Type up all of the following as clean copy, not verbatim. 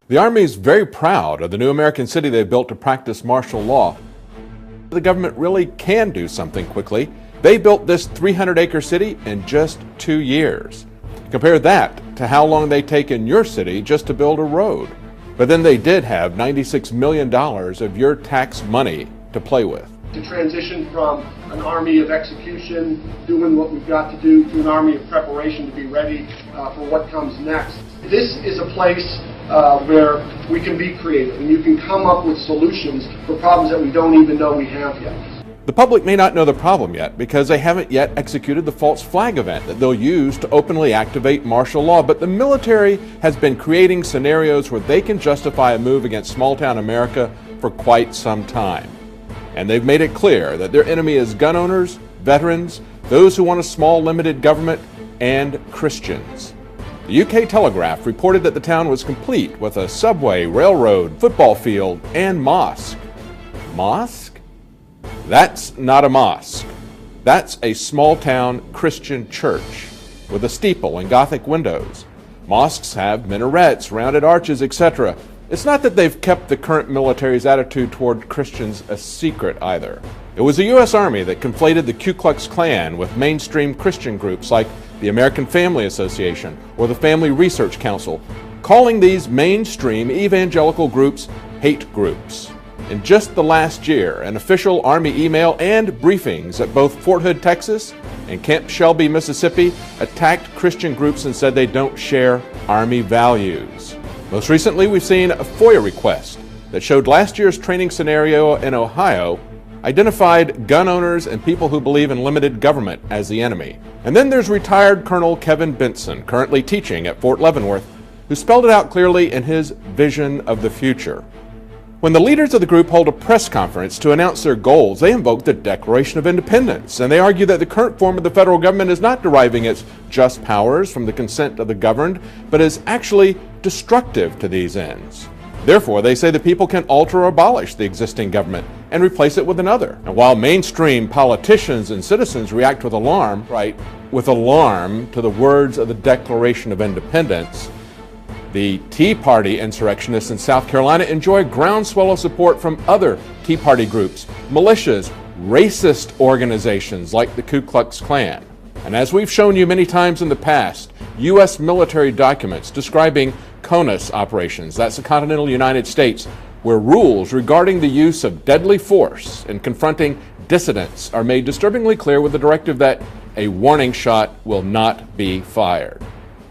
The Army is very proud of the new American city they've built to practice martial law. The government really can do something quickly. They built this 300-acre city in just 2 years. Compare that to how long they take in your city just to build a road. But then they did have $96 million of your tax money to play with. To transition from an army of execution, doing what we've got to do, to an army of preparation to be ready for what comes next. This is a place where we can be creative and you can come up with solutions for problems that we don't even know we have yet. The public may not know the problem yet because they haven't yet executed the false flag event that they'll use to openly activate martial law, but the military has been creating scenarios where they can justify a move against small-town America for quite some time. And they've made it clear that their enemy is gun owners, veterans, those who want a small limited government, and Christians. The UK Telegraph reported that the town was complete with a subway, railroad, football field, and mosque. Mosque? That's not a mosque. That's a small-town Christian church with a steeple and Gothic windows. Mosques have minarets, rounded arches, etc. It's not that they've kept the current military's attitude toward Christians a secret either. It was the U.S. Army that conflated the Ku Klux Klan with mainstream Christian groups like the American Family Association or the Family Research Council, calling these mainstream evangelical groups hate groups. In just the last year, an official Army email and briefings at both Fort Hood, Texas and Camp Shelby, Mississippi attacked Christian groups and said they don't share Army values. Most recently, we've seen a FOIA request that showed last year's training scenario in Ohio identified gun owners and people who believe in limited government as the enemy. And then there's retired Colonel Kevin Benson, currently teaching at Fort Leavenworth, who spelled it out clearly in his vision of the future. When the leaders of the group hold a press conference to announce their goals, they invoke the Declaration of Independence, and they argue that the current form of the federal government is not deriving its just powers from the consent of the governed, but is actually destructive to these ends. Therefore, they say the people can alter or abolish the existing government and replace it with another. And while mainstream politicians and citizens react with alarm, to the words of the Declaration of Independence, the Tea Party insurrectionists in South Carolina enjoy groundswell of support from other Tea Party groups, militias, racist organizations like the Ku Klux Klan. And as we've shown you many times in the past, U.S. military documents describing CONUS operations, that's the continental United States, where rules regarding the use of deadly force in confronting dissidents are made disturbingly clear with the directive that a warning shot will not be fired.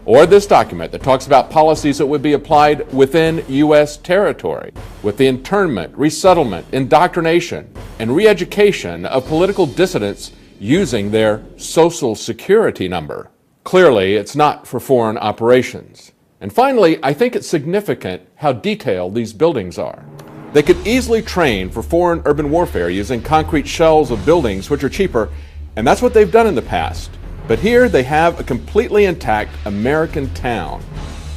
Or this document that talks about policies that would be applied within U.S. territory, with the internment, resettlement, indoctrination, and re-education of political dissidents using their social security number. Clearly, it's not for foreign operations. And finally, I think it's significant how detailed these buildings are. They could easily train for foreign urban warfare using concrete shells of buildings which are cheaper, and that's what they've done in the past. But here they have a completely intact American town,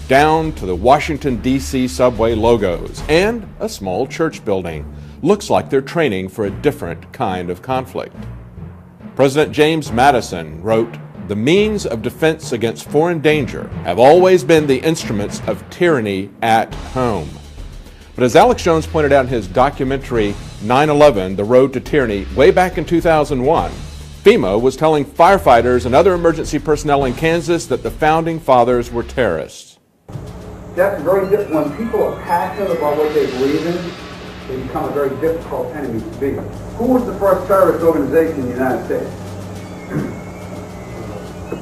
down to the Washington, D.C. subway logos, and a small church building. Looks like they're training for a different kind of conflict. President James Madison wrote, "The means of defense against foreign danger have always been the instruments of tyranny at home." But as Alex Jones pointed out in his documentary 9/11, The Road to Tyranny, way back in 2001, FEMA was telling firefighters and other emergency personnel in Kansas that the Founding Fathers were terrorists. That's very difficult. When people are passionate about what they believe in, they become a very difficult enemy to beat. Who was the first terrorist organization in the United States?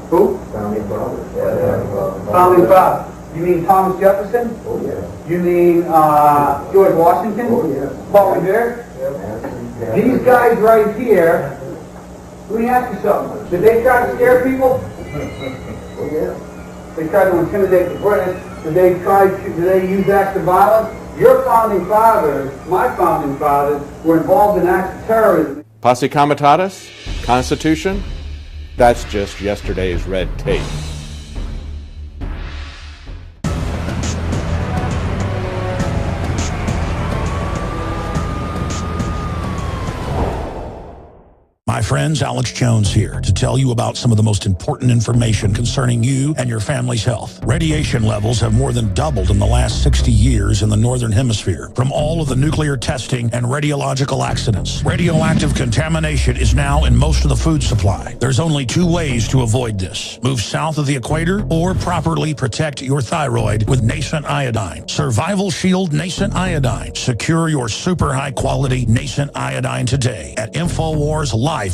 Who? Founding Fathers. Founding Fathers. You mean Thomas Jefferson? Oh, yeah. You mean George Washington? Oh, yeah. Paul Revere? Yeah. These guys right here, let me ask you something. Did they try to scare people? Oh, yeah. They tried to intimidate the British. Did they use acts of violence? Your founding fathers, my founding fathers, were involved in acts of terrorism. Posse Comitatus? Constitution? That's just yesterday's red tape. my friends, Alex Jones here to tell you about some of the most important information concerning you and your family's health. Radiation levels have more than doubled in the last 60 years in the Northern Hemisphere from all of the nuclear testing and radiological accidents. Radioactive contamination is now in most of the food supply. There's only 2 ways to avoid this. Move south of the equator or properly protect your thyroid with nascent iodine. Survival Shield Nascent Iodine. Secure your super high quality nascent iodine today at InfoWarsLife.com.